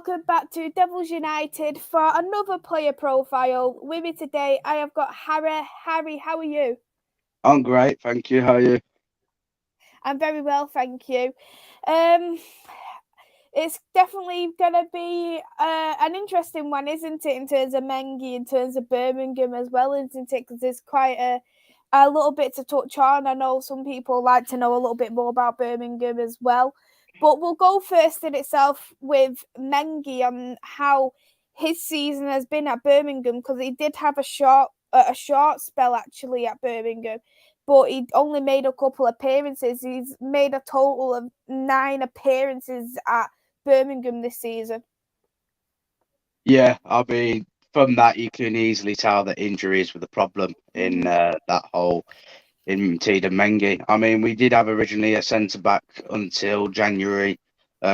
welcome back to Devils United for another player profile. With me today, I have got Harry. Harry, how are you? I'm great, thank you. How are you? I'm very well, thank you. It's definitely going to be an interesting one, isn't it, in terms of Mengi, in terms of Birmingham as well, isn't it? Because there's quite a little bit to touch on. I know some people like to know a little bit more about Birmingham as well. But we'll go first in itself with Mengi and how his season has been at Birmingham, because he did have a short spell actually at Birmingham, but he only made a couple appearances. He's made a total of 9 appearances at Birmingham this season. Yeah, I mean, from that you can easily tell that injuries were the problem in that whole in Tedan Mengi. I mean, we did have originally a centre back until January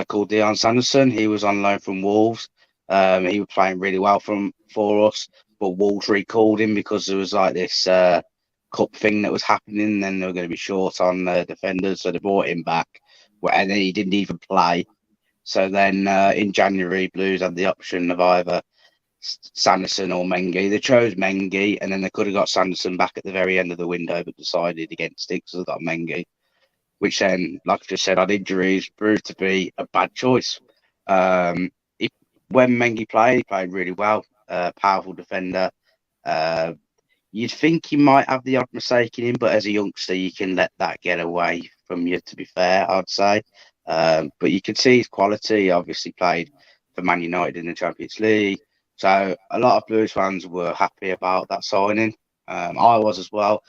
called Dion Sanderson. He was on loan from Wolves. He was playing really well for us, but Wolves recalled him because there was like this cup thing that was happening. Then they were going to be short on defenders, so they brought him back, and then he didn't even play. So then in January, Blues had the option of either Sanderson or Mengi. They chose Mengi, and then they could have got Sanderson back at the very end of the window, but decided against it because they got Mengi, which then, like I just said, had injuries, proved to be a bad choice. Um, he, when Mengi played, he played really well, powerful defender. Uh, you'd think he might have the odd mistake in him, but as a youngster, you can let that get away from you, to be fair, I'd say. But you could see his quality. He obviously played for Man United in the Champions League. So a lot of Blues fans were happy about that signing. I was as well.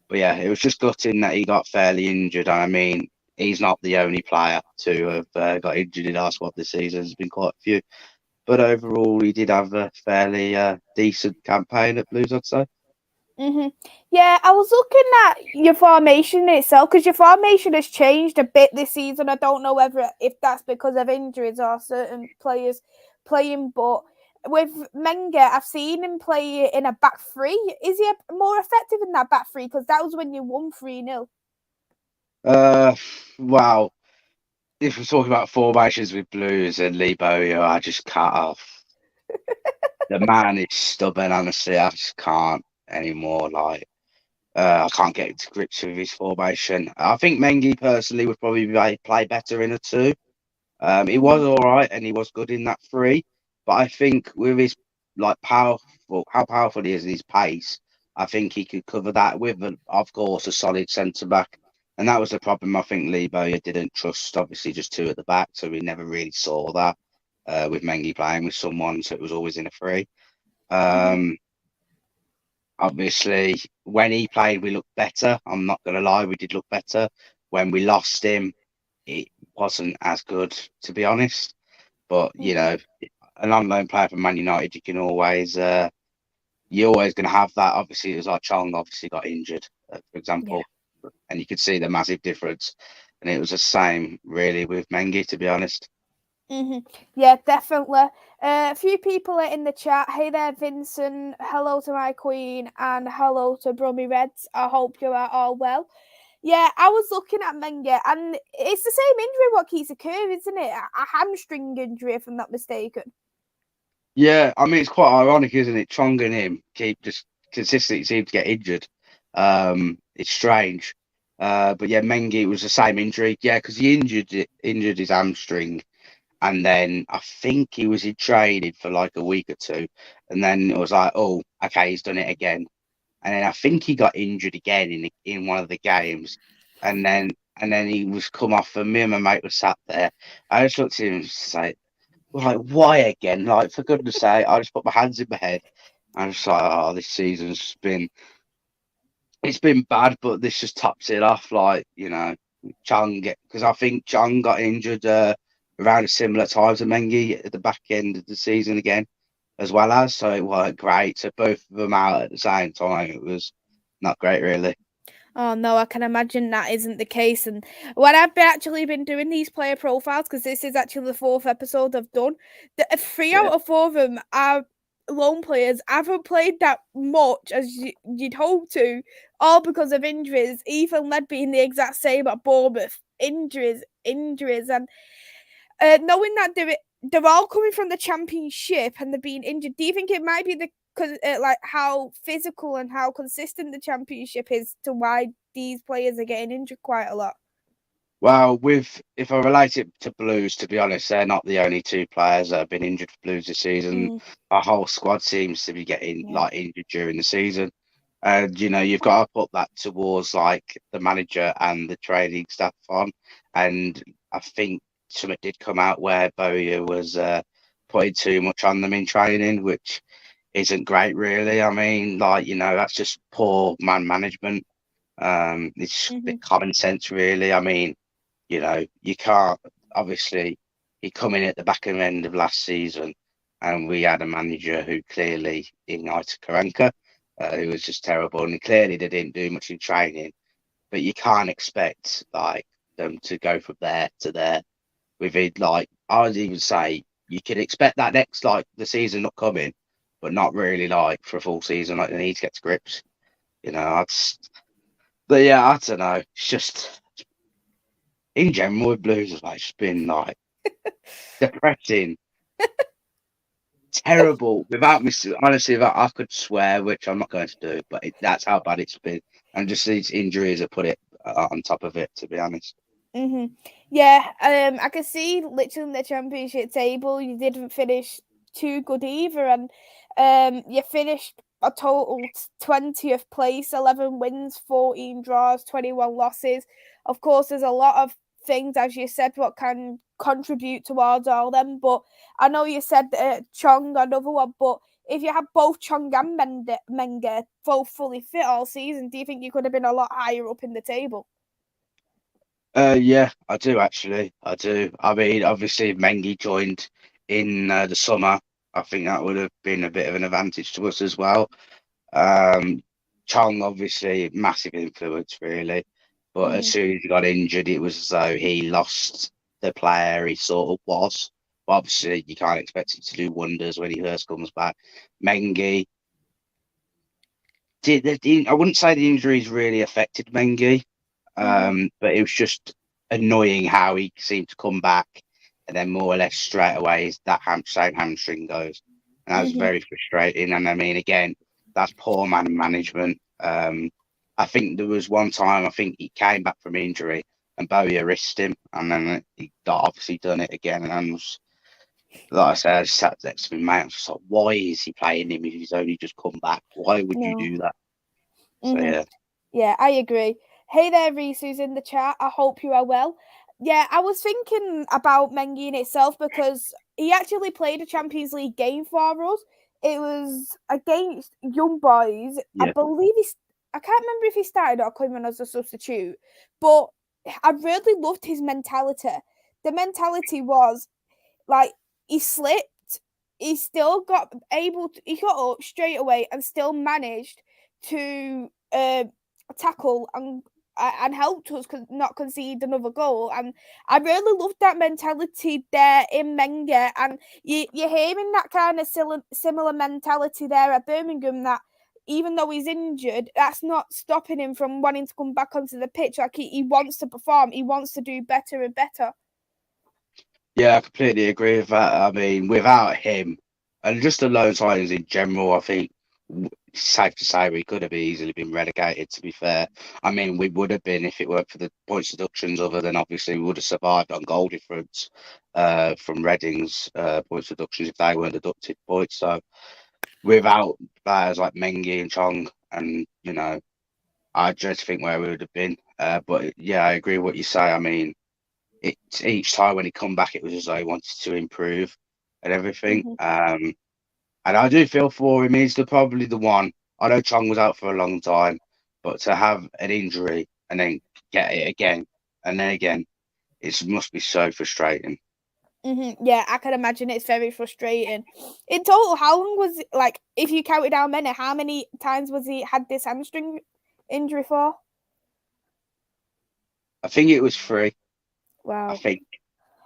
But yeah, it was just gutting that he got fairly injured. And I mean, he's not the only player to have got injured in our squad this season. There's been quite a few. But overall, he did have a fairly decent campaign at Blues, I'd say. Yeah, I was looking at your formation itself, because your formation has changed a bit this season. I don't know whether if that's because of injuries or certain players playing, but with Menga, I've seen him play in a back three. Is he more effective in that back three? Because that was when you won 3-0. Uh, wow. If we're talking about formations with Blues and Lee Bowyer, I just cut off. The man is stubborn, honestly. I just can't anymore. Like, I can't get to grips with his formation. I think Mengi personally would probably play better in a two. He was all right and he was good in that three, but I think with his like how powerful he is and his pace, I think he could cover that with, of course, a solid centre back. And that was the problem. I think Lee Bowyer didn't trust, obviously, just two at the back, so we never really saw that with Mengi playing with someone, so it was always in a three. Um, Obviously, when he played, we looked better. I'm not going to lie, we did look better. When we lost him, it wasn't as good, to be honest. But you know, an on-loan player from Man United, you can always you're always going to have that. Obviously, it was like Chong obviously got injured, for Yeah. example, and you could see the massive difference. And it was the same really with Mengi, to be honest. Yeah, definitely. A few people are in the chat. Hey there, Vincent. Hello to my queen, and hello to Brummie Reds. I hope you are all well. Yeah, I was looking at Menga, and it's the same injury what keeps occurring, isn't it? A hamstring injury, if I'm not mistaken. Yeah, I mean it's quite ironic, isn't it? Chong and him keep just consistently seem to get injured. It's strange. But yeah, Mengi was the same injury. Yeah, because he injured his hamstring. And then I think he was in training for like a week or two. And then it was like, oh, okay, he's done it again. And then I think he got injured again in one of the games. And then he was come off and me and my mate was sat there. I just looked at him and just like, why again? Like, for goodness sake, I just put my hands in my head. I was like, oh, this season's been bad, but this just tops it off. Like, because I think Chang got injured around a similar time to Mengi at the back end of the season again, as well as. So it weren't great. So both of them out at the same time, it was not great, really. Oh no, I can imagine that isn't the case. And when I've actually been doing these player profiles, because this is actually the 4th episode I've done, three Yeah. out of 4 of them are lone players. I haven't played that much as you'd hope to, all because of injuries. Ethan Led being the exact same at Bournemouth. Injuries, and knowing that they're all coming from the Championship and they're being injured. Do you think it might be like how physical and how consistent the Championship is to why these players are getting injured quite a lot? Well, if I relate it to Blues, to be honest, they're not the only two players that have been injured for Blues this season. Our whole squad seems to be getting injured during the season. And you've got to put that towards like the manager and the training staff on. And I think something did come out where Bowyer was putting too much on them in training, which isn't great, really. I mean, that's just poor man management. It's a bit common sense, really. I mean, you can't, obviously, he come in at the back end of last season, and we had a manager who clearly ignited Karanka, who was just terrible, and clearly they didn't do much in training. But you can't expect them to go from there to there with it. I would even say you could expect that next the season upcoming, but not really for a full season. They need to get to grips. But yeah, I don't know. It's just in general with Blues has just been depressing, terrible. Without me, honestly, I could swear, which I'm not going to do, but that's how bad it's been. And just these injuries have put it on top of it, to be honest. Yeah, I can see literally in the Championship table you didn't finish too good either, and you finished a total 20th place, 11 wins, 14 draws, 21 losses. Of course, there's a lot of things, as you said, what can contribute towards all them. But I know you said Chong, another one, but if you had both Chong and Mengi both fully fit all season, do you think you could have been a lot higher up in the table? Yeah, I do actually. I do. I mean, obviously, if Mengi joined in the summer, I think that would have been a bit of an advantage to us as well. Chong, obviously, massive influence, really. But as soon as he got injured, it was as though he lost the player he sort of was. But obviously, you can't expect him to do wonders when he first comes back. Mengi I wouldn't say the injuries really affected Mengi, but it was just annoying how he seemed to come back and then more or less straight away that same hamstring goes. And that was very frustrating. And I mean, again, that's poor man management. I think there was one time I think he came back from injury and Bowyer risked him, and then he obviously done it again. And like I said, I just sat next to my mate. I was just like, why is he playing him if he's only just come back? Why would you do that? So yeah. Yeah, I agree. Hey there, Reese, who's in the chat. I hope you are well. Yeah, I was thinking about Mengi in itself because he actually played a Champions League game for us. It was against Young Boys. I Yeah. believe I can't remember if he started or came in as a substitute, but I really loved his mentality. The mentality was like he slipped, he still he got up straight away and still managed to tackle and helped us not concede another goal. And I really loved that mentality there in Mengi. And you're hearing that kind of similar mentality there at Birmingham, that even though he's injured, that's not stopping him from wanting to come back onto the pitch. Like he wants to perform, he wants to do better and better. Yeah, I completely agree with that. I mean, without him and just the loan signings in general, I think it's safe to say we could have easily been relegated, to be fair. I mean, we would have been if it weren't for the points deductions, other than obviously we would have survived on goal difference from Reading's points deductions if they weren't deducted points. So without players like Mengi and Chong, and I just think where we would have been. But yeah, I agree with what you say. I mean, it's each time when he come back, it was as though he wanted to improve and everything. And I do feel for him. He's probably the one. I know Chong was out for a long time, but to have an injury and then get it again and then again, it must be so frustrating. Yeah, I can imagine it's very frustrating. In total, how long was it, like, if you counted how many times was he had this hamstring injury for? I think it was 3. Wow. I think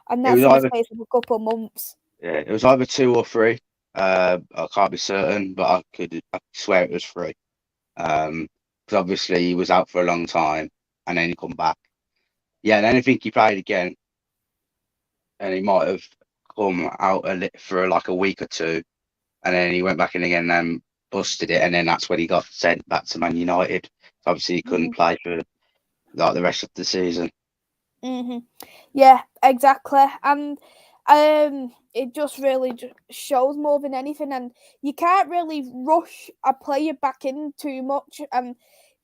And it was that's in the either space of a couple of months. yeah, it was either 2 or 3. I can't be certain, but I swear it was 3. Because obviously he was out for a long time and then he come back. Yeah, and then I think he played again and he might have come out for like a week or two, and then he went back in again and busted it, and then that's when he got sent back to Man United. Obviously, he couldn't play for like the rest of the season. Yeah, exactly. And it just really shows more than anything, and you can't really rush a player back in too much.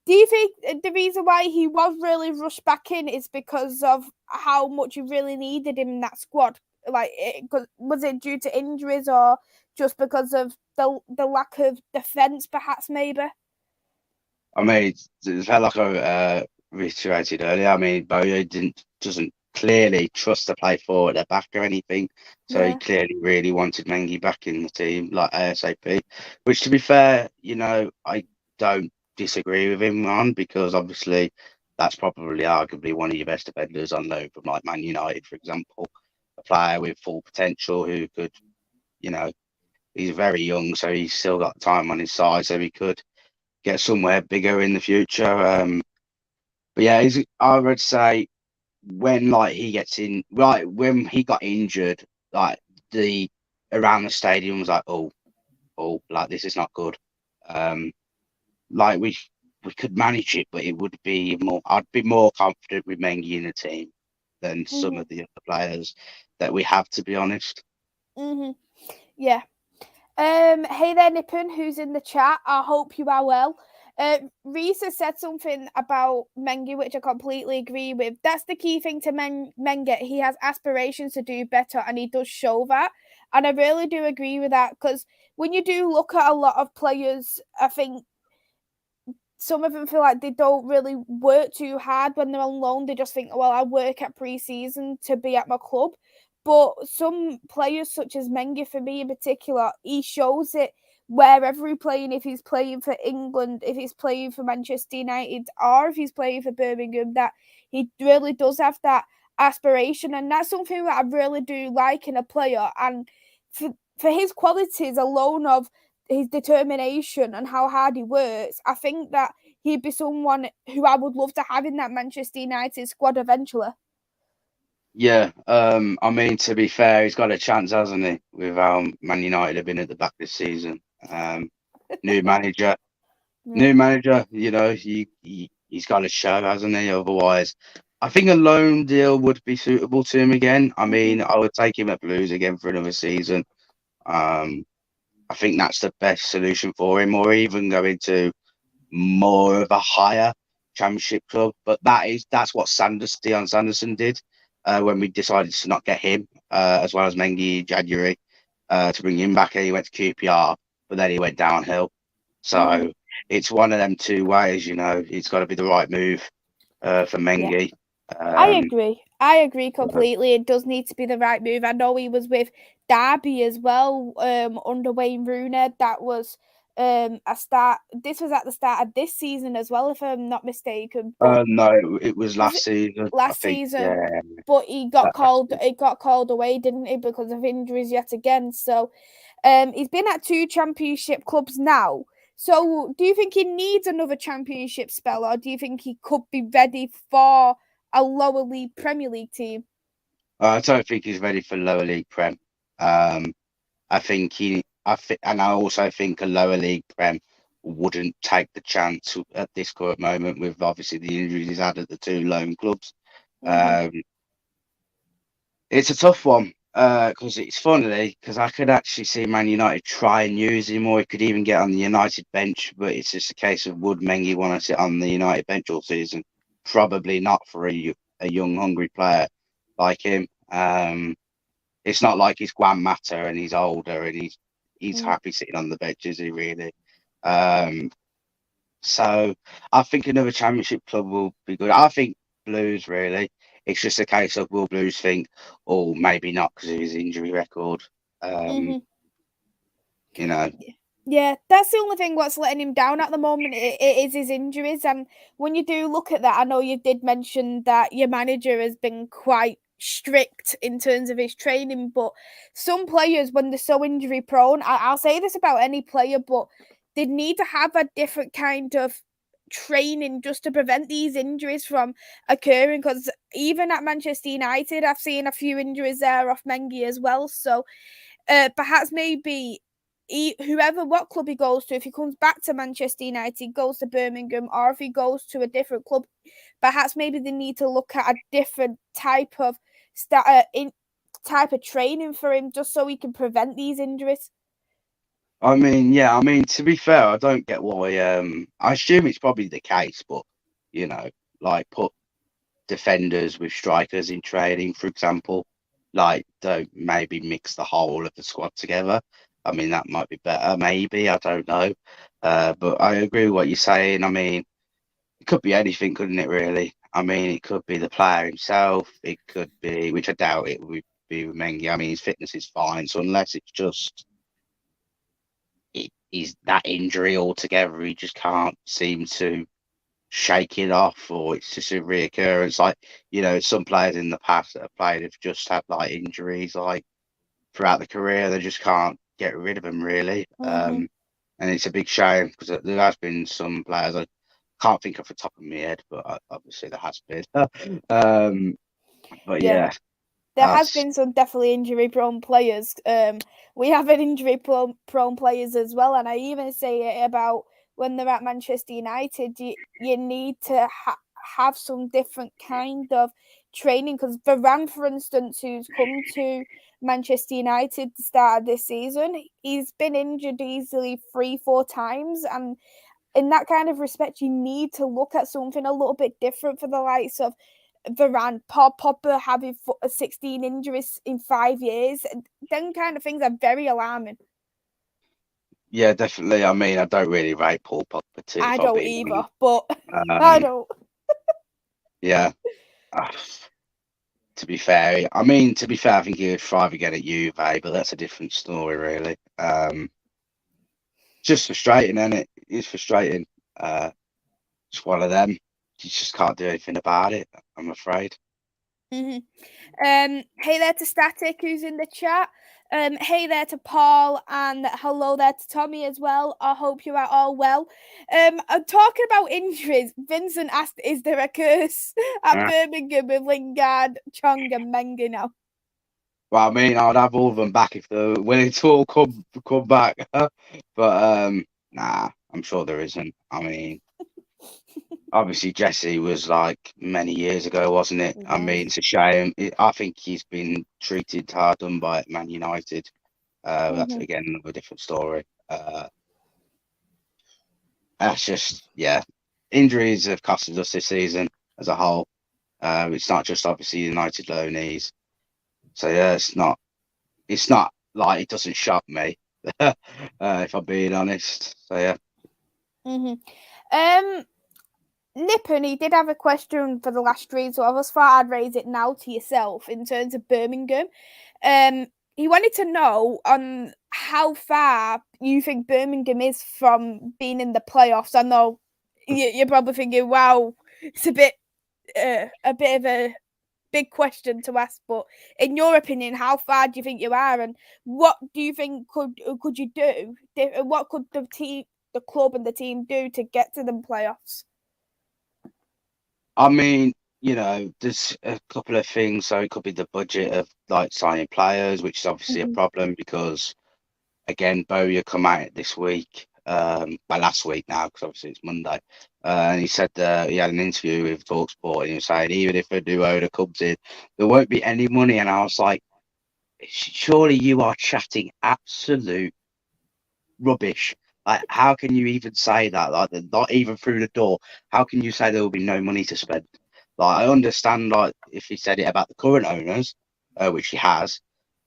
Do you think the reason why he was really rushed back in is because of how much you really needed him in that squad? Like, was it due to injuries or just because of the lack of defense, perhaps, maybe? I mean, it felt like I reiterated earlier. I mean, Boyo doesn't clearly trust to play forward at back or anything, so he Yeah. clearly really wanted Mengi back in the team like ASAP. Which, to be fair, I don't disagree with him on, because obviously that's probably arguably one of your best defenders on loan from like Man United, for example, a player with full potential who could, you know, he's very young, so he's still got time on his side, so he could get somewhere bigger in the future. But yeah, I would say when like he gets in, right when he got injured, like the around the stadium was like, oh, like this is not good. Um, like we could manage it, but it would be more. I'd be more confident with Mengi in the team than some of the other players that we have, to be honest. Yeah. Hey there, Nippon, who's in the chat. I hope you are well. Reese has said something about Mengi, which I completely agree with. That's the key thing to Mengi. He has aspirations to do better, and he does show that. And I really do agree with that, because when you do look at a lot of players, I think some of them feel like they don't really work too hard when they're on loan. They just think, well, I work at pre-season to be at my club. But some players, such as Mengi, for me in particular, he shows it wherever he's playing. If he's playing for England, if he's playing for Manchester United, or if he's playing for Birmingham, that he really does have that aspiration. And that's something that I really do like in a player. And for his qualities alone of his determination and how hard he works, I think that he'd be someone who I would love to have in that Manchester United squad eventually. Yeah, I mean, to be fair, he's got a chance, hasn't he? With Man United have been at the back this season. New manager, Yeah. new manager. He's got a show, hasn't he? Otherwise, I think a loan deal would be suitable to him again. I mean, I would take him at Blues again for another season. Um, I think that's the best solution for him, or even go into more of a higher championship club. But that's what Dion Sanderson did when we decided to not get him as well as Mengi in January to bring him back. And he went to QPR, but then he went downhill. So it's one of them two ways. It's got to be the right move for Mengi. I agree completely. It does need to be the right move. I know he was with Derby as well, under Wayne Rooney. That was a start. This was at the start of this season as well, if I'm not mistaken. But No, it was was last it season, I last think. season? Yeah, But he got last called. season. It got called away, didn't he, because of injuries yet again? So, he's been at 2 championship clubs now. So, do you think he needs another championship spell, or do you think he could be ready for a lower league Premier League team? I don't think he's ready for lower league Prem. Um, and I also think a lower league Prem wouldn't take the chance at this current moment with obviously the injuries he's had at the two loan clubs. Um, it's a tough one because it's funny because I could actually see Man United try and use him, or he could even get on the United bench. But it's just a case of would Mengi want to sit on the United bench all season? Probably not for a young, hungry player like him. It's not like he's Juan Mata and he's older and he's happy sitting on the bench, is he really? Um, so I think another championship club will be good. I think Blues really. It's just a case of will Blues think, or maybe not because of his injury record. Um, you know. Yeah, that's the only thing what's letting him down at the moment. It is his injuries, and when you do look at that, I know you did mention that your manager has been quite strict in terms of his training, but some players, when they're so injury prone, I'll say this about any player, but they need to have a different kind of training just to prevent these injuries from occurring, because even at Manchester United I've seen a few injuries there off Mengi as well. So perhaps maybe what club he goes to, if he comes back to Manchester United, goes to Birmingham, or if he goes to a different club, perhaps maybe they need to look at a different type of type of training for him, just so he can prevent these injuries. I mean, yeah, I mean, to be fair, I don't get why. I assume it's probably the case, but you know, like put defenders with strikers in training, for example. Like, don't maybe mix the whole of the squad together. I mean, that might be better, maybe. I don't know. But I agree with what you're saying. I mean, it could be anything, couldn't it, really? I mean, it could be the player himself. It could be, which I doubt it would be with Mengi. I mean, his fitness is fine. So unless it's just he's that injury altogether, he just can't seem to shake it off, or it's just a reoccurrence. Like, you know, some players in the past that have played have just had like injuries like throughout the career. They just can't get rid of them, really. And it's a big shame because there has been some players I can't think off the top of my head, but obviously there has been. But yeah, there has been some definitely injury prone players. We have an injury prone players as well, and I even say it about when they're at Manchester United. You need to have some different kind of training, because Varane, for instance, who's come to Manchester United to start this season, he's been injured easily 3-4 times, and in that kind of respect, you need to look at something a little bit different for the likes of Varane, Popper having 16 injuries in 5 years. Them kind of things are very alarming. Yeah, definitely. I mean, I don't really rate Paul Pogba too. I don't either, but I don't. Yeah. To be fair, I think he would thrive again at Juve, but that's a different story, really. Just frustrating, isn't it? It's frustrating. It's one of them. You just can't do anything about it, I'm afraid. Hey there to Static, who's in the chat. Hey there to Paul, and hello there to Tommy as well. I hope you are all well. Talking about injuries, Vincent asked, is there a curse at Birmingham with Lingard, Chong and Mengi now? Well, I mean, I'd have all of them back if they're willing to all come back. But nah, I'm sure there isn't. I mean, obviously Jesse was like many years ago, wasn't it? I mean, it's a shame. I think he's been treated hard done by Man United. That's again another different story. That's just, yeah, injuries have costed us this season as a whole. It's not just obviously United loanees. So yeah, it's not like it doesn't shock me, if I'm being honest. So yeah. Nippon, he did have a question for the last stream, so I just thought I'd raise it now to yourself in terms of Birmingham. He wanted to know on how far you think Birmingham is from being in the playoffs. I know you're probably thinking, wow, it's a bit of a big question to ask, but in your opinion, how far do you think you are, and what do you think could you do? What could the club and the team do to get to the playoffs? I mean, you know, there's a couple of things. So it could be the budget of like signing players, which is obviously a problem because, again, Bowyer come out this week, last week now, because obviously it's Monday, and he said he had an interview with TalkSport, and he was saying even if a new owner comes in, there won't be any money. And I was like, surely you are chatting absolute rubbish. Like, how can you even say that? Like, not even through the door. How can you say there will be no money to spend? Like, I understand, like, if he said it about the current owners, which he has,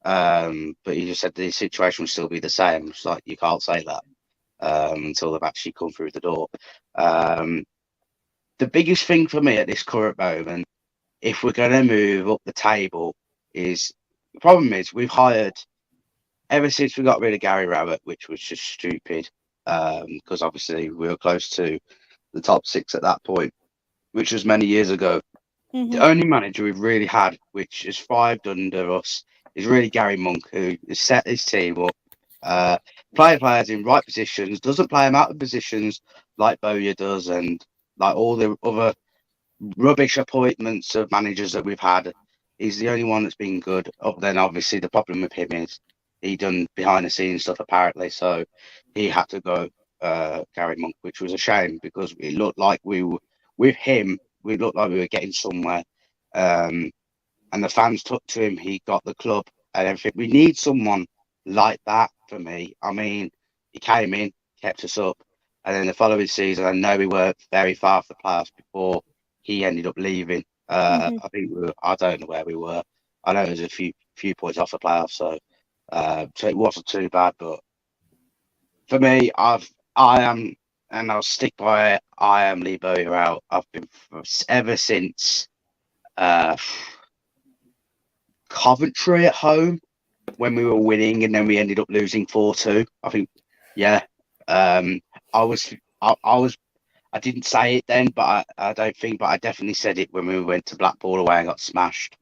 but he just said the situation will still be the same. It's like, you can't say that until they've actually come through the door. The biggest thing for me at this current moment, if we're going to move up the table, is the problem is we've hired, ever since we got rid of Gary Rowett, which was just stupid, because obviously we were close to the top 6 at that point, which was many years ago. The only manager we've really had, which has thrived under us, is really Gary Monk, who has set his team up, players in right positions, doesn't play them out of positions, like Bowyer does, and like all the other rubbish appointments of managers that we've had. He's the only one that's been good. Then obviously the problem with him is he done behind the scenes stuff apparently, so he had to go Gary Monk, which was a shame because it looked like we were with him. We looked like we were getting somewhere, and the fans took to him. He got the club and everything. We need someone like that for me. I mean, he came in, kept us up, and then the following season, I know we were very far off the playoffs before he ended up leaving. I think I don't know where we were. I know it was a few points off the playoffs, so it wasn't too bad. But for me, I am, and I'll stick by it. I am Lee Bowyer out. I've been ever since uh, Coventry at home when we were winning, and then we ended up losing 4-2. I think, yeah. I was, I was I didn't say it then, but I don't think, but I definitely said it when we went to Blackpool away and got smashed.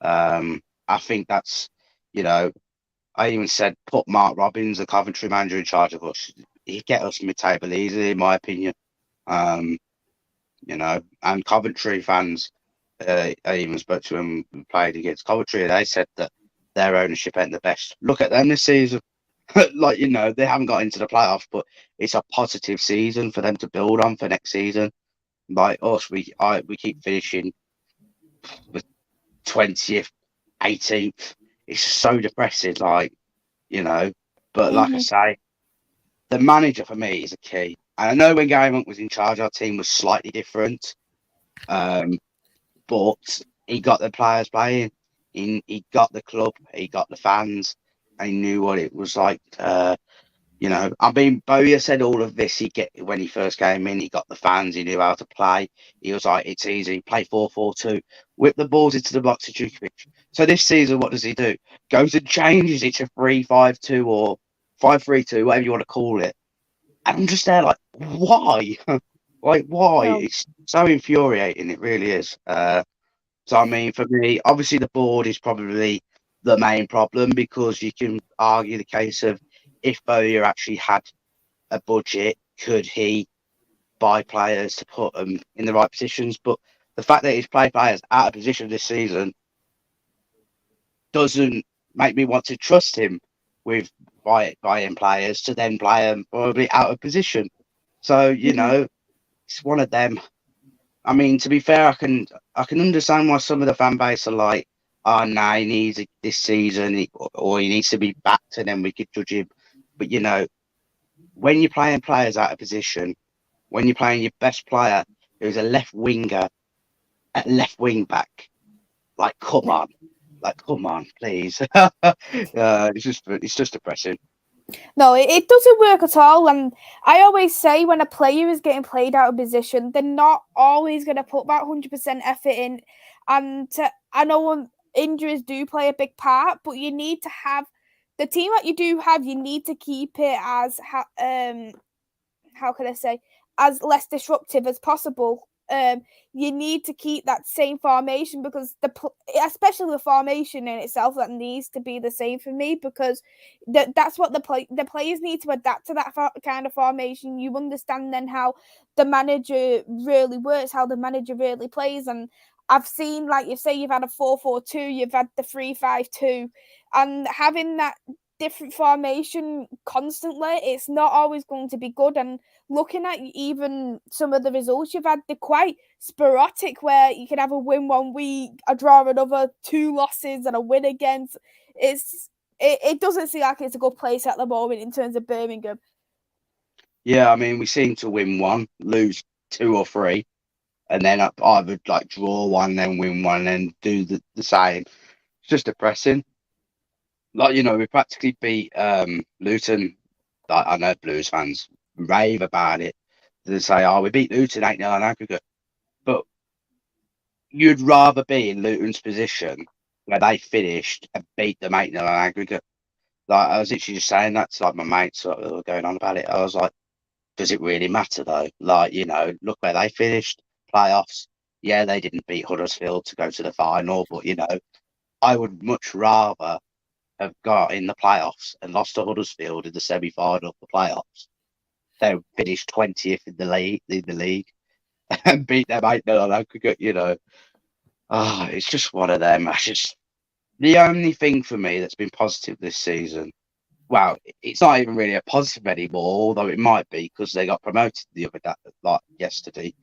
I think that's, you know, I even said put Mark Robbins, the Coventry manager, in charge of us. He'd get us mid-table easily, in my opinion. And Coventry fans, I even spoke to him, we played against Coventry, and they said that their ownership ain't the best. Look at them this season. They haven't got into the playoffs, but it's a positive season for them to build on for next season. Like us, we keep finishing the 20th, 18th. It's so depressing, But like I say, the manager for me is a key. And I know when Gary Monk was in charge, our team was slightly different. But he got the players playing. He got the club. He got the fans. And he knew what it was like. Bowyer said all of this. When he first came in, he got the fans. He knew how to play. He was like, "It's easy. Play 4-4-2. Whip the balls into the box to Djukovic." So this season, what does he do? Goes and changes it to 3-5-2 or 5-3-2, whatever you want to call it. And I'm just there like, why? Like, why? No. It's so infuriating. It really is. So, I mean, for me, obviously the board is probably the main problem because you can argue the case of if Bowyer actually had a budget, could he buy players to put them in the right positions? But the fact that he's played players out of position this season doesn't make me want to trust him with buying players to then play them probably out of position. So, it's one of them. I mean, to be fair, I can understand why some of the fan base are like, "Oh, no, he needs it this season, or he needs to be backed, and then we could judge him." But when you're playing players out of position, when you're playing your best player who's a left winger at left wing back, come on, please. It's just depressing. No, it doesn't work at all. And I always say when a player is getting played out of position, they're not always going to put that 100% effort in. And I know injuries do play a big part, but you need to have the team that you do have. You need to keep it as how can I say, as less disruptive as possible. You need to keep that same formation because especially the formation in itself, that needs to be the same for me because that's what the players need to adapt to that kind of formation. You understand then how the manager really works, how the manager really plays, and I've seen, like you say, you've had a 4-4-2, you've had the 3-5-2, and having that different formation constantly, it's not always going to be good. And looking at even some of the results you've had, they're quite sporadic, where you can have a win one week, a draw another, 2 losses and a win against. It doesn't seem like it's a good place at the moment in terms of Birmingham. Yeah, I mean, we seem to win one, lose 2 or 3, and then either draw one, then win one, and do the same. It's just depressing. We practically beat Luton. I know Blues fans rave about it. They say, "Oh, we beat Luton 8-0 on aggregate." But you'd rather be in Luton's position where they finished and beat them 8-0 on aggregate. I was literally just saying that to my mates that were going on about it. I was like, does it really matter though? Look where they finished, playoffs. Yeah, they didn't beat Huddersfield to go to the final, but I would much rather have got in the playoffs and lost to Huddersfield in the semi-final of the playoffs they finished 20th in the league, and beat them 8-0 on aggregate. It's just one of them. I just the only thing for me that's been positive this season. Well, it's not even really a positive anymore, although it might be because they got promoted the other day, like yesterday.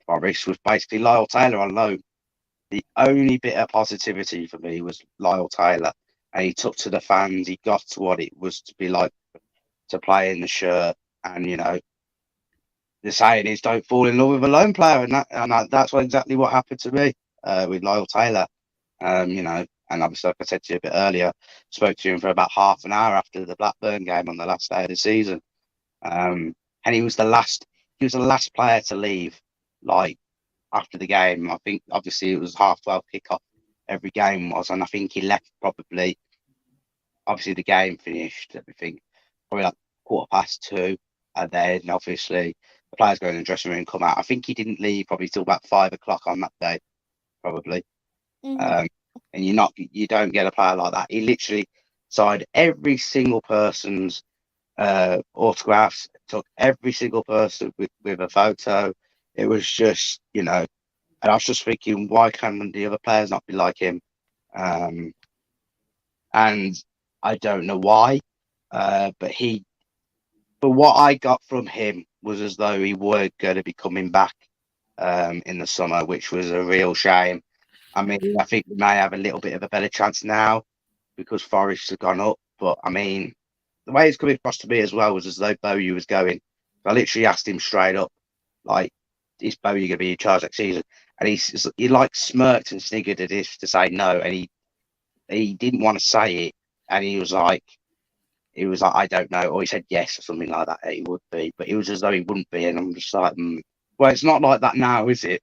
Forest was basically Lyle Taylor on loan. The only bit of positivity for me was Lyle Taylor, and he took to the fans. He got to what it was to be like to play in the shirt, and the saying is don't fall in love with a lone player, that's exactly what happened to me with Lyle Taylor. And obviously, like I said to you a bit earlier, spoke to him for about half an hour after the Blackburn game on the last day of the season. And he was the last player to leave, like after the game. I think obviously it was 12:30 kickoff every game was, and I think he left probably. Obviously, the game finished. Everything probably like 2:15, and then obviously the players go in the dressing room, come out. I think he didn't leave probably till about 5 o'clock on that day, probably. Mm-hmm. And you don't get a player like that. He literally signed every single person's autographs, took every single person with a photo. It was just, and I was just thinking, why can the other players not be like him? And I don't know why, but what I got from him was as though he were going to be coming back in the summer, which was a real shame. I mean, I think we may have a little bit of a better chance now because Forest have gone up. But I mean, the way it's coming across to me as well was as though Bowyer was going. I literally asked him straight up, like, is Bowyer going to be in charge next season? And he like smirked and sniggered at this to say no, and he didn't want to say it, and he was like, I don't know, or he said yes or something like that. He would be, but it was as though he wouldn't be, and I'm just like, well, it's not like that now, is it?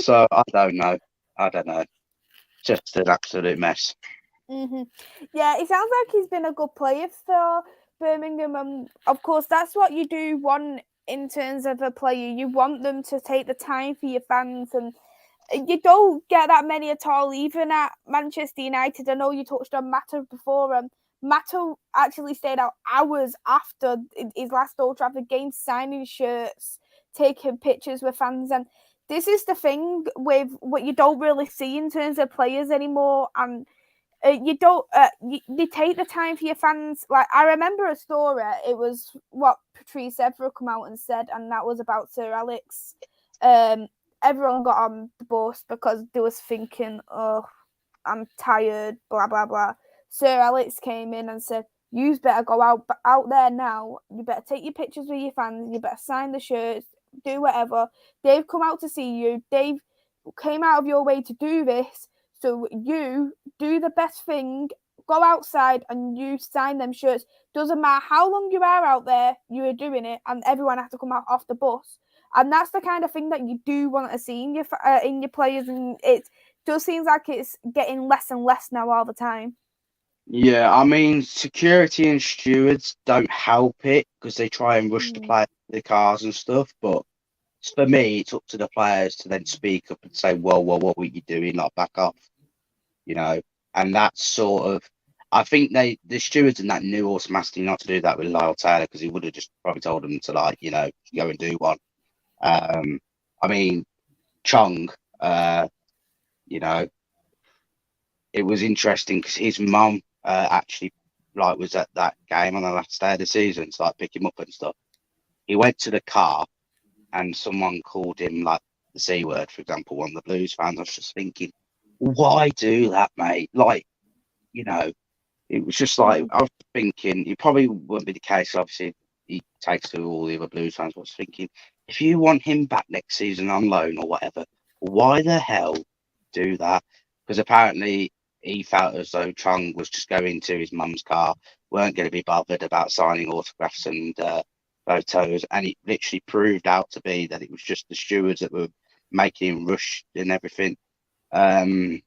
So I don't know. Just an absolute mess. Mm-hmm. Yeah, it sounds like he's been a good player for Birmingham, and of course, that's what you do want in terms of a player. You want them to take the time for your fans, and you don't get that many at all, even at Manchester United. I know you touched on Mata before, and Mata actually stayed out hours after his last Old Trafford game, signing shirts, taking pictures with fans, and this is the thing with what you don't really see in terms of players anymore, and you don't you take the time for your fans. Like, I remember a story, it was what Patrice Evra come out and said, and that was about Sir Alex. Everyone got on the bus because they was thinking, oh, I'm tired, blah blah blah. Sir Alex came in and said, you better go out there now, you better take your pictures with your fans, you better sign the shirts, do whatever. They've come out to see you, they've came out of your way to do this, so you do the best thing, go outside and you sign them shirts. Doesn't matter how long you are out there, you are doing it, and everyone has to come out off the bus. And that's the kind of thing that you do want to see in your players, and it just seems like it's getting less and less now all the time. Yeah, I mean, security and stewards don't help it because they try and rush the players to the cars and stuff. But for me, it's up to the players to then speak up and say, "Whoa, whoa, what were you doing? Like, back off," And that's sort of, I think the stewards and that knew automatically not to do that with Lyle Taylor because he would have just probably told them to go and do one. I mean, Chong, you know, it was interesting because his mum actually was at that game on the last day of the season to pick him up and stuff. He went to the car and someone called him like the C word, for example, one of the Blues fans. I was just thinking, why do that, mate? It was just like, I was thinking, it probably wouldn't be the case. Obviously, he takes to all the other Blues fans. I was thinking, if you want him back next season on loan or whatever, why the hell do that? Because apparently he felt as though Chong was just going to his mum's car, weren't going to be bothered about signing autographs and photos. And it literally proved out to be that it was just the stewards that were making him rush and everything. And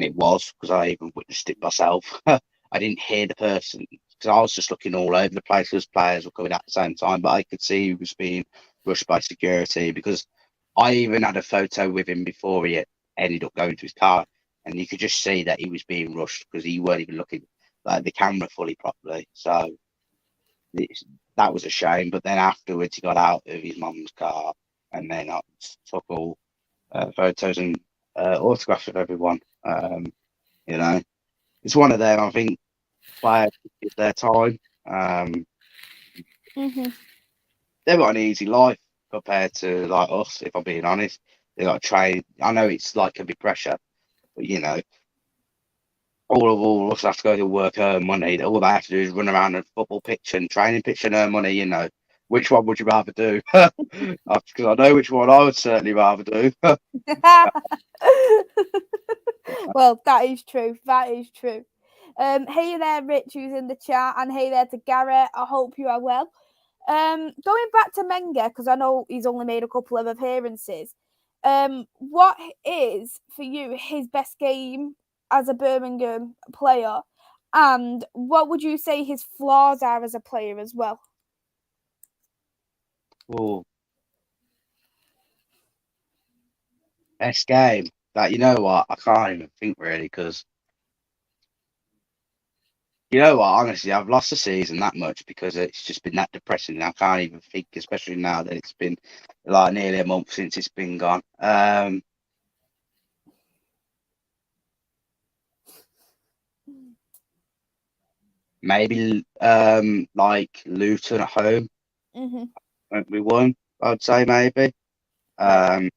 it was because I even witnessed it myself. I didn't hear the person because I was just looking all over the place because players were coming at the same time, but I could see he was being rushed by security because I even had a photo with him before he ended up going to his car, and you could just see that he was being rushed because he weren't even looking like the camera fully properly. So that was a shame. But then afterwards, he got out of his mum's car and then I took all photos and autographs of everyone. You know, it's one of them. I think players give their time. They've got an easy life compared to like us. If I'm being honest, they got to train. I know it's like a big pressure, but all of us have to go to work, earn money. All they have to do is run around a football pitch and training pitch and earn money. Which one would you rather do? Because I know which one I would certainly rather do. Well, that is true. That is true. Hey there, Rich, who's in the chat, and hey there to Garrett. I hope you are well. Going back to Mengi, because I know he's only made a couple of appearances. What is for you his best game as a Birmingham player, and what would you say his flaws are as a player as well? Oh, best game. That what? I can't even think really because what? Honestly, I've lost the season that much because it's just been that depressing. I can't even think, especially now that it's been like nearly a month since it's been gone. Maybe like Luton at home. We won. I'd say maybe. And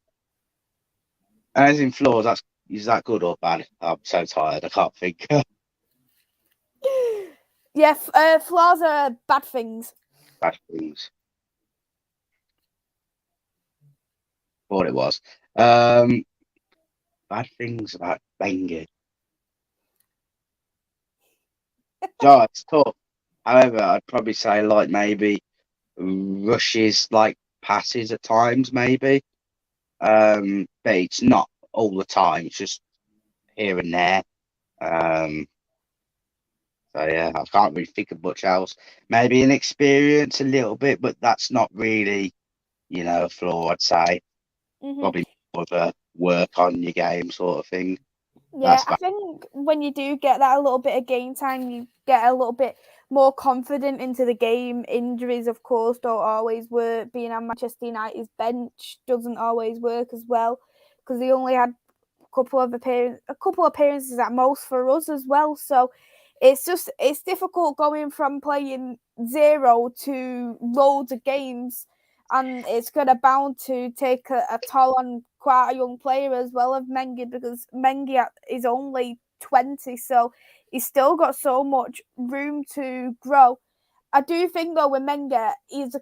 as in flaws, is that good or bad? I'm so tired. I can't think. Yeah, flaws are bad things. Bad things. Thought it was. Bad things about Mengi. It's tough. However, I'd probably say like maybe rushes like passes at times, maybe. But it's not all the time. It's just here and there. So yeah, I can't really think of much else. Maybe an experience a little bit, but that's not really, a flaw. I'd say probably more of a work on your game sort of thing. Yeah, I think when you do get that a little bit of game time, you get a little bit more confident into the game. Injuries, of course, don't always work. Being on Manchester United's bench doesn't always work as well because he only had a couple of appearances at most for us as well. So it's difficult going from playing 0 to loads of games, and it's gonna bound to take a toll on quite a young player as well of Mengi, because Mengi is only 20, so he's still got so much room to grow. I do think though with Mengi, he's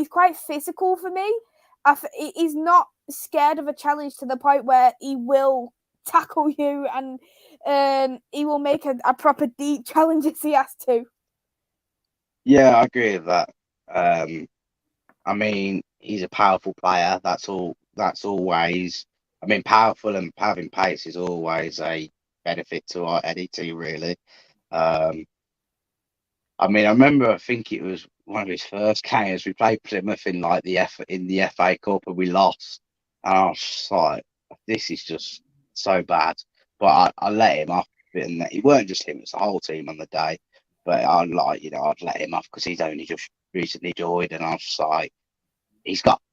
quite physical for me. He's not scared of a challenge to the point where he will tackle you and he will make a proper deep challenge if he has to. Yeah, I agree with that. I mean, he's a powerful player. That's all. That's always. I mean, powerful and having pace is always a benefit to any team, really. I mean, I remember. I think it was one of his first games. We played Plymouth in like in the FA Cup, and we lost. And I was just like, this is just so bad. But I let him off, and it weren't just him; it's the whole team on the day. But I'd let him off because he's only just recently joined, and I was just like,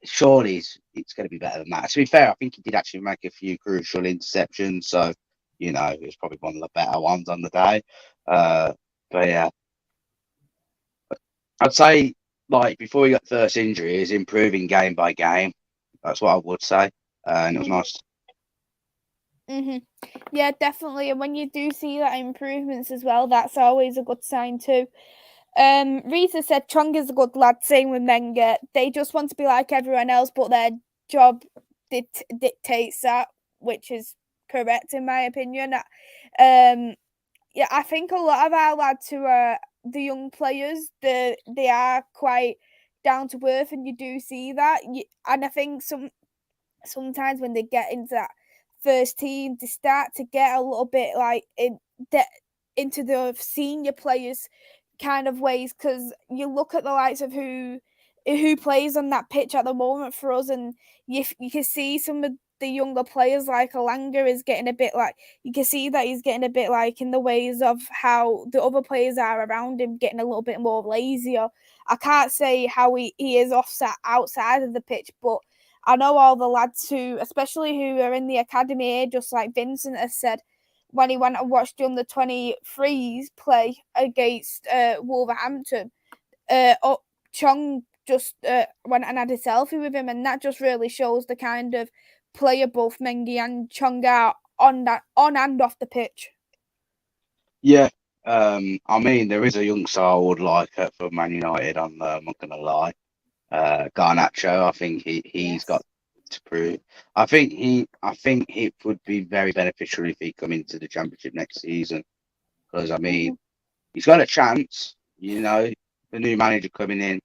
surely it's going to be better than that. To be fair, I think he did actually make a few crucial interceptions, so it was probably one of the better ones on the day. But yeah. I'd say, like, before he got first injury, is improving game by game. That's what I would say. And it was nice. Yeah, definitely. And when you do see that improvements as well, that's always a good sign too. Rita said Chong is a good lad, same with Mengi. They just want to be like everyone else, but their job dictates that, which is correct in my opinion. Yeah, I think a lot of our lads who are the young players, they are quite down to earth, and you do see that. And I think sometimes when they get into that first team, they start to get a little bit like into the senior players kind of ways, because you look at the likes of who plays on that pitch at the moment for us, and you can see some of the younger players like Alanga is getting a bit like, you can see that he's getting a bit like in the ways of how the other players are around him, getting a little bit more lazier. I can't say how he is offset outside of the pitch, but I know all the lads who, especially who are in the academy, just like Vincent has said, when he went and watched the under 23s play against Wolverhampton, Chong just went and had a selfie with him, and that just really shows the kind of player both Mengi and Chong are on and off the pitch. Yeah, I mean, there is a youngster I would like for Man United. I'm not gonna lie. Garnacho, I think he's got to prove. I think it would be very beneficial if he come into the Championship next season, because I mean he's got a chance. You know, the new manager coming in.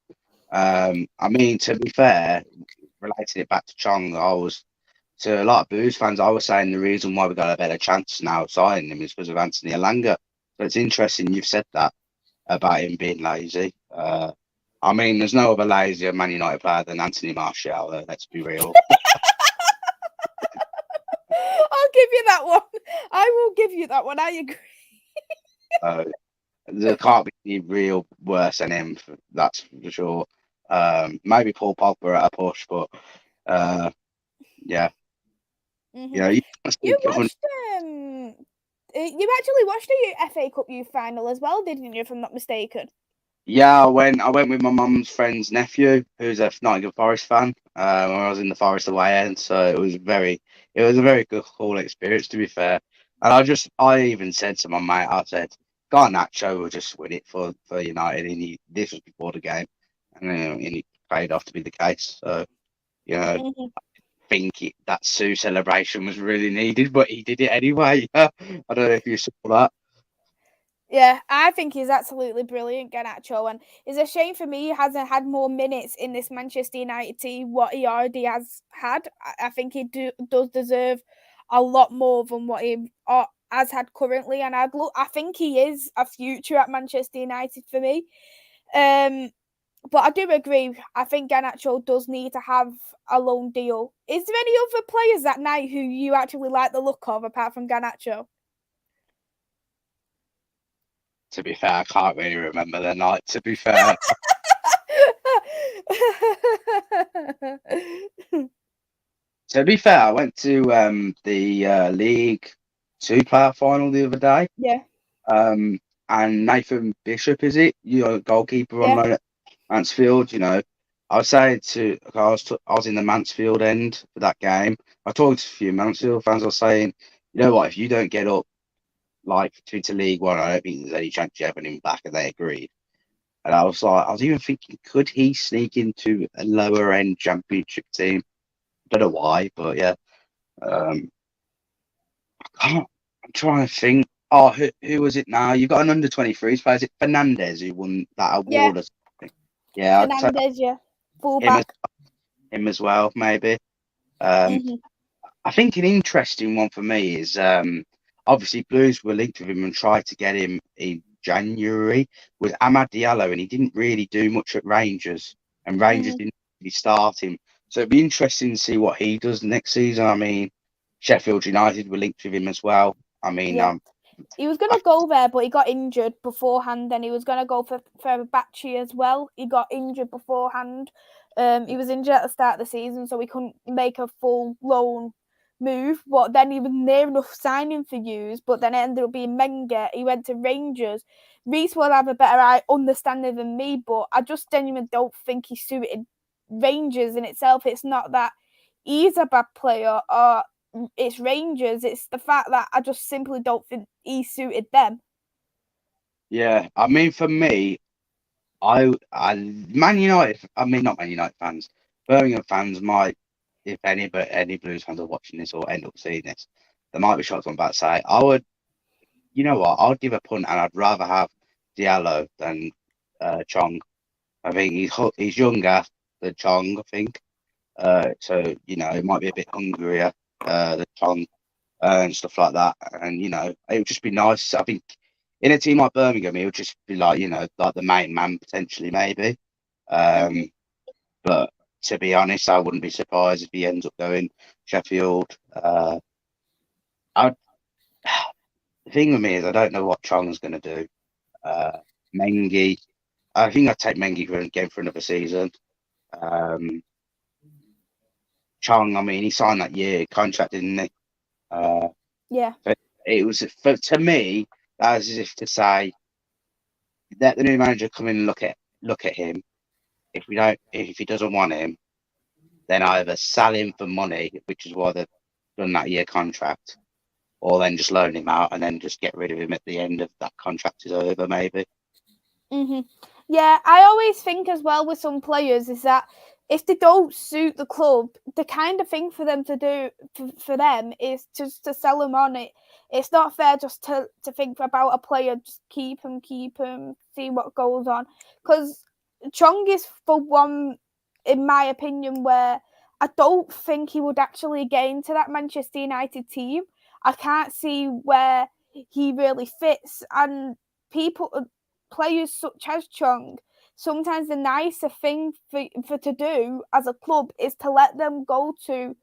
I mean, to be fair, relating it back to Chong, to a lot of Blues fans, I was saying the reason why we got a better chance now of signing him is because of Anthony Alanga. So it's interesting you've said that about him being lazy. I mean, there's no other lazier Man United player than Anthony Martial. Let's be real. I'll give you that one. I will give you that one. I agree. There can't be any real worse than him. That's for sure. Maybe Paul Pogba at a push, but yeah. You know, you watched you actually watched the FA Cup Youth final as well, didn't you? If I'm not mistaken. Yeah, I went with my mum's friend's nephew, who's a Nottingham Forest fan. When I was in the Forest away end, so it was a very good, cool experience, to be fair. And I even said to my mate, I said, Garnacho will just win it for United. And this was before the game, and he paid off to be the case. So, you know, I think that Sue celebration was really needed, but he did it anyway. I don't know if you saw that. Yeah, I think he's absolutely brilliant, Garnacho, and it's a shame for me he hasn't had more minutes in this Manchester United team what he already has had. I think he does deserve a lot more than what he has had currently, and I think he is a future at Manchester United for me. But I do agree. I think Garnacho does need to have a loan deal. Is there any other players that night who you actually like the look of apart from Garnacho? To be fair, I can't really remember the night, to be fair. To be fair, I went to the League Two player final the other day. Yeah. And Nathan Bishop, is it? Goalkeeper on loan at Mansfield. I was saying I was in the Mansfield end for that game. I talked to a few Mansfield fans. I was saying, you know what, if you don't get up to League One, I don't think there's any chance you're having him back, and they agreed. And I was even thinking, could he sneak into a lower end Championship team? Don't know why, but yeah. I'm trying to think. Oh, who was it now? You've got an under 23s player. Is it Fernandez who won that award or something? Yeah, Fernandez, fullback. Him as well, maybe. I think an interesting one for me is obviously Blues were linked with him and tried to get him in January with Amad Diallo, and he didn't really do much at Rangers, and Rangers didn't really start him. So it'd be interesting to see what he does next season. I mean, Sheffield United were linked with him as well. I mean, he was going to go there, but he got injured beforehand, and he was going to go for Fenerbahce as well. He got injured beforehand. He was injured at the start of the season, so he couldn't make a full loan move. But then he was near enough signing for Hughes, but then it ended up being Mengi. He went to Rangers. Reese will have a better understanding than me, but I just genuinely don't think he suited Rangers in itself. It's not that he's a bad player or it's Rangers. It's the fact that I just simply don't think he suited them. Yeah, I mean, for me, Man United. I mean, not Man United fans. Birmingham fans might, if any Blues fans are watching this or end up seeing this, they might be shocked. I'm about to say. I would, you know what? I'd give a punt, and I'd rather have Diallo than Chong. I think he's younger than Chong. I think. So it might be a bit hungrier than Chong and stuff like that. And it would just be nice. I think in a team like Birmingham, it would just be like like the main man potentially, maybe. But to be honest, I wouldn't be surprised if he ends up going Sheffield. I The thing with me is I don't know what Chong's going to do. Mengi, I think I'd take Mengi for again for another season. Chong, I mean, he signed that year contract, didn't he? Yeah. But it was to me, that was as if to say, let the new manager come in and look at him. If he doesn't want him, then either sell him for money, which is why they've done that year contract, or then just loan him out and then just get rid of him at the end of that contract is over, maybe. Yeah, I always think as well with some players is that if they don't suit the club, the kind of thing for them to do for them is just to sell them on it. It's not fair just to think about a player, just keep him, see what goes on. Because Chong is for one, in my opinion, where I don't think he would actually get into that Manchester United team. I can't see where he really fits, and players such as Chong, sometimes the nicer thing for to do as a club is to let them go to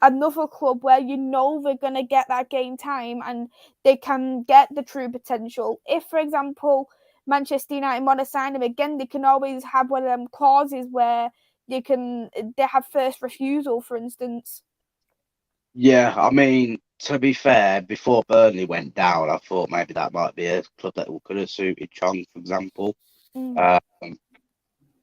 another club where you know they're going to get that game time and they can get the true potential. If, for example, Manchester United want to sign him again, they can always have one of them clauses where they have first refusal, for instance. Yeah, I mean, to be fair, before Burnley went down, I thought maybe that might be a club that could have suited Chong, for example. Um,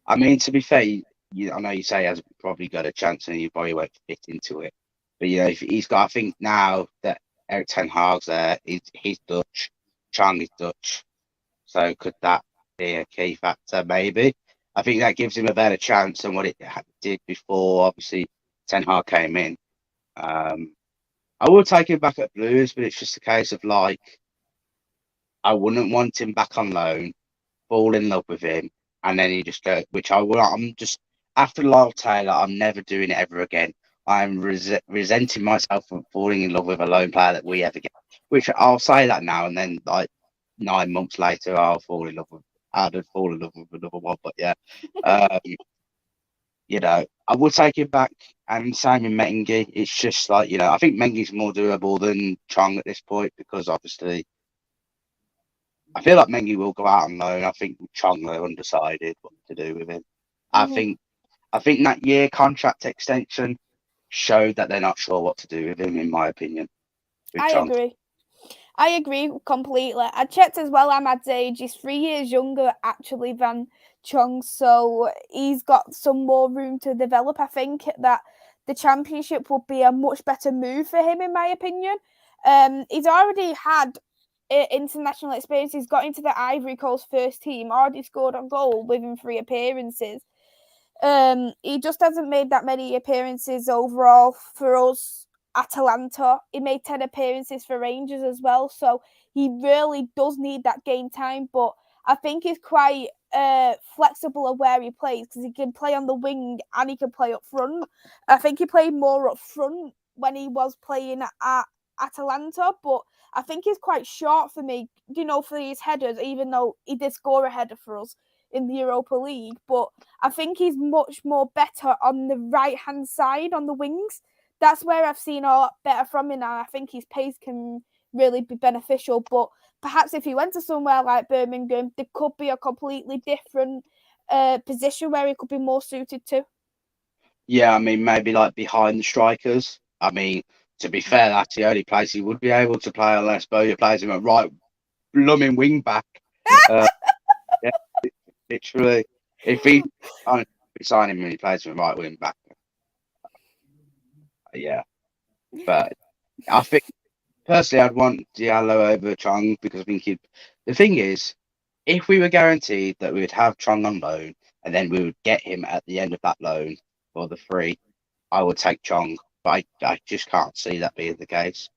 I mean, to be fair, I know you say he has probably got a chance and he probably won't fit into it. But, if he's got, I think now that Eric Ten Hag's there, he's Dutch, Chong is Dutch. So could that be a key factor, maybe? I think that gives him a better chance than what it did before, obviously, Ten Hag came in. I would take him back at Blues, but it's just a case of I wouldn't want him back on loan, fall in love with him, and then he just go, which I will. I'm just after Lyle Taylor, I'm never doing it ever again. I'm resenting myself for falling in love with a loan player that we ever get. Which I'll say that now, and then 9 months later, I'd have fallen in love with another one. But yeah, I would take it back. And same in Mengi. It's just I think Mengi's more doable than Chong at this point because obviously I feel like Mengi will go out on loan. I think Chong are undecided what to do with him. I think that year contract extension showed that they're not sure what to do with him, in my opinion. I agree completely. I checked as well, Ahmad's age. He's 3 years younger, actually, than Chong, so he's got some more room to develop. I think that the Championship would be a much better move for him, in my opinion. He's already had international experience. He's got into the Ivory Coast first team, already scored a goal within 3 appearances. He just hasn't made that many appearances overall for us. Atalanta, he made 10 appearances for Rangers as well, so he really does need that game time, but I think he's quite flexible of where he plays because he can play on the wing and he can play up front. I think he played more up front when he was playing at Atalanta, but I think he's quite short for me, for his headers, even though he did score a header for us in the Europa League, but I think he's much more better on the right-hand side on the wings. That's where I've seen a lot better from him, and I think his pace can really be beneficial. But perhaps if he went to somewhere like Birmingham, there could be a completely different position where he could be more suited to. Yeah, I mean, maybe behind the strikers. I mean, to be fair, that's the only place he would be able to play unless Bowyer plays him at right blooming wing back. Yeah, literally. If he sign him and he plays him at right wing back, yeah. But I think personally, I'd want Diallo over Chong because I think the thing is, if we were guaranteed that we would have Chong on loan and then we would get him at the end of that loan for the free, I would take Chong. But I just can't see that being the case.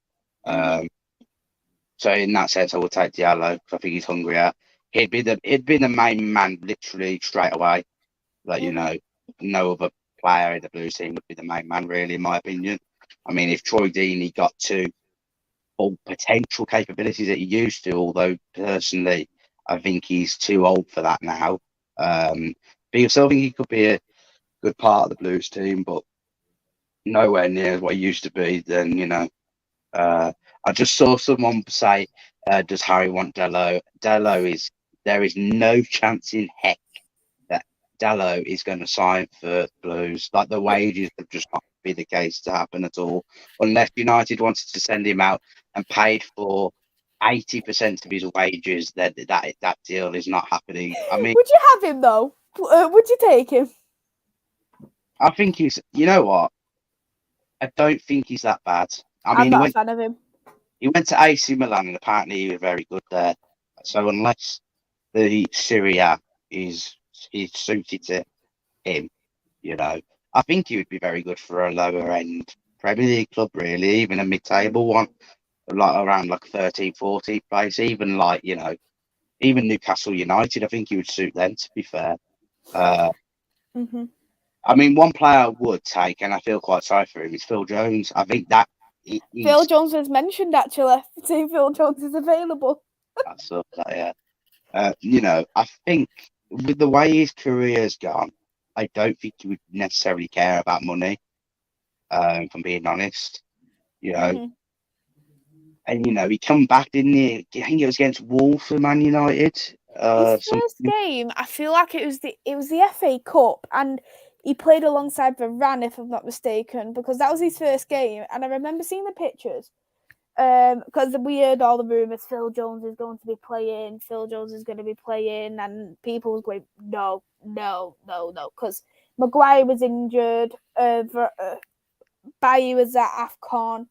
So in that sense, I would take Diallo because I think he's hungrier. He'd be the main man literally straight away. No other player in the Blues team would be the main man, really, in my opinion. I mean, if Troy Deeney got to full potential capabilities that he used to, although personally, I think he's too old for that now. But I still think he could be good part of the Blues team, but nowhere near what he used to be. Then I just saw someone say, "Does Harry want Dello?" There is no chance in heck that Dello is going to sign for Blues. Like the wages have just not be the case to happen at all, unless United wanted to send him out and paid for 80% of his wages. That deal is not happening. I mean, would you have him though? Would you take him? I think he's. You know what? I don't think he's that bad. I I'm mean, not a fan of him. he went to AC Milan and apparently he was very good there. So unless the Syria is suited to him, I think he would be very good for a lower end Premier League club, really, even a mid-table one, like around like 13, 14 place, even like, even Newcastle United. I think he would suit them, to be fair. I mean, one player I would take, and I feel quite sorry for him, is Phil Jones. I think that Phil Jones was mentioned actually. Saying Phil Jones is available. I saw that, yeah. I think with the way his career's gone, I don't think he would necessarily care about money. If I'm being honest, and he come back, didn't he? I think it was against Wolves for Man United. His first game, I feel like it was the FA Cup, and he played alongside Varane, if I'm not mistaken, because that was his first game. And I remember seeing the pictures, because we heard all the rumours. Phil Jones is going to be playing. Phil Jones is going to be playing, and people was going, no, because Maguire was injured. Bailly was at AFCON.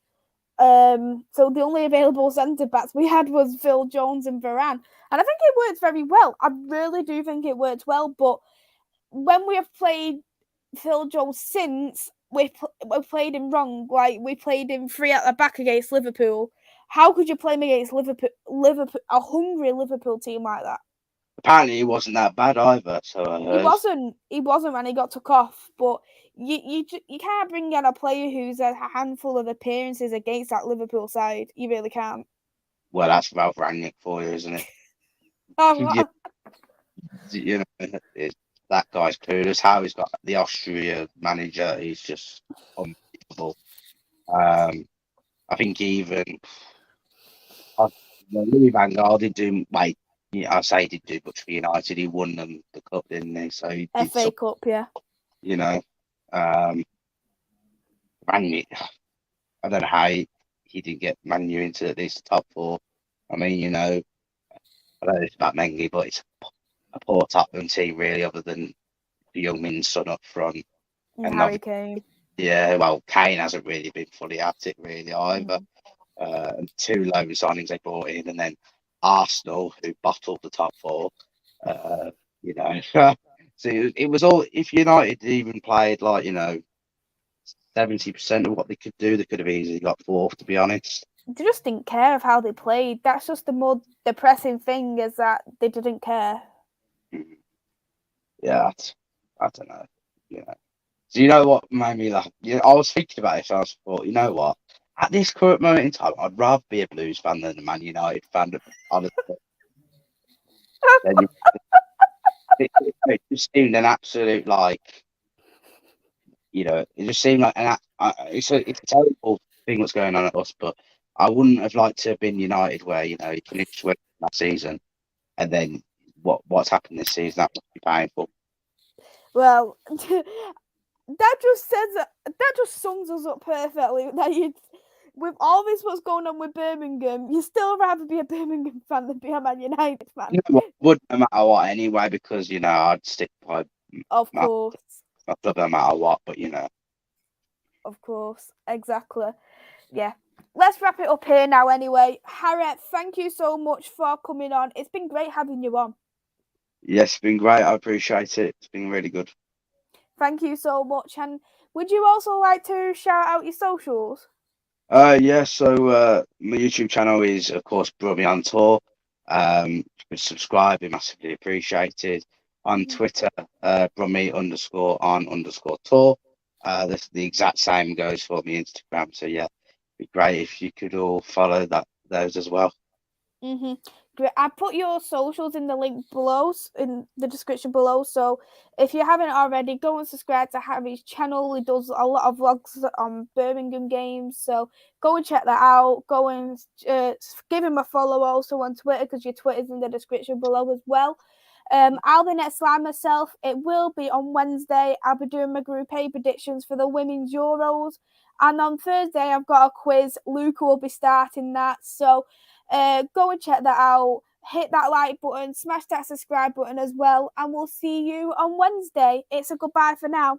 So the only available centre backs we had was Phil Jones and Varane, and I think it worked very well. I really do think it worked well. But when we have played Phil Jones since, we played him wrong. Like we played him 3 at the back against Liverpool. How could you play him against Liverpool, a hungry Liverpool team like that? Apparently, he wasn't that bad either. So I heard. He wasn't, and he got took off. But you can't bring in a player who's a handful of appearances against that Liverpool side. You really can't. Well, that's Ralph Rangnick for you, isn't it? That guy's clueless. How he's got the Austria manager is just unbelievable. I think even Louis Van Gaal did do. Wait, I say he did do much for United. He won them the cup, didn't he? So he did FA Cup, yeah. Rangnick. I don't know how he didn't get Man U into at least the top 4. I mean, I don't know it's about Mengi, but it's a poor Tottenham team, really, other than the young Min's son up front. And Harry Kane. Yeah, well, Kane hasn't really been fully at it, really, either. 2 loan signings they brought in, and then Arsenal, who bottled the top 4. So it was all, if United even played like, 70% of what they could do, they could have easily got 4th, to be honest. They just didn't care of how they played. That's just the more depressing thing, is that they didn't care. Yeah, I don't know. So you know what made me laugh? I was thinking about it, so I thought, you know what? At this current moment in time, I'd rather be a Blues fan than a Man United fan. Honestly. It just seemed an absolute, like, it just seemed like it's a terrible thing what's going on at us, but I wouldn't have liked to have been United where, you finished winning that season, and then what's happened this season, that must be painful. Well, that just sums us up perfectly. That with all this what's going on with Birmingham, you still rather be a Birmingham fan than be a Man United fan. Would no matter what anyway, because I'd stick by of course my club no matter what, but of course, exactly. Yeah, let's wrap it up here now anyway. Harry, thank you so much for coming on. It's been great having you on. Yes, it's been great. I appreciate it. It's been really good. Thank you so much. And would you also like to shout out your socials? Yeah, so my YouTube channel is, of course, Brummie on Tour. You can subscribe, be massively appreciated. On Twitter, Brummie_on_tour. The exact same goes for my Instagram. So yeah, it'd be great if you could all follow those as well. I put your socials in the link below, in the description below. So if you haven't already, go and subscribe to Harry's channel. He does a lot of vlogs on Birmingham games. So go and check that out. Go and give him a follow also on Twitter, because your Twitter's in the description below as well. I'll be next live myself. It will be on Wednesday. I'll be doing my Group A predictions for the Women's Euros. And on Thursday, I've got a quiz. Luca will be starting that. So go and check that out. Hit that like button, smash that subscribe button as well, and we'll see you on Wednesday. It's a goodbye for now.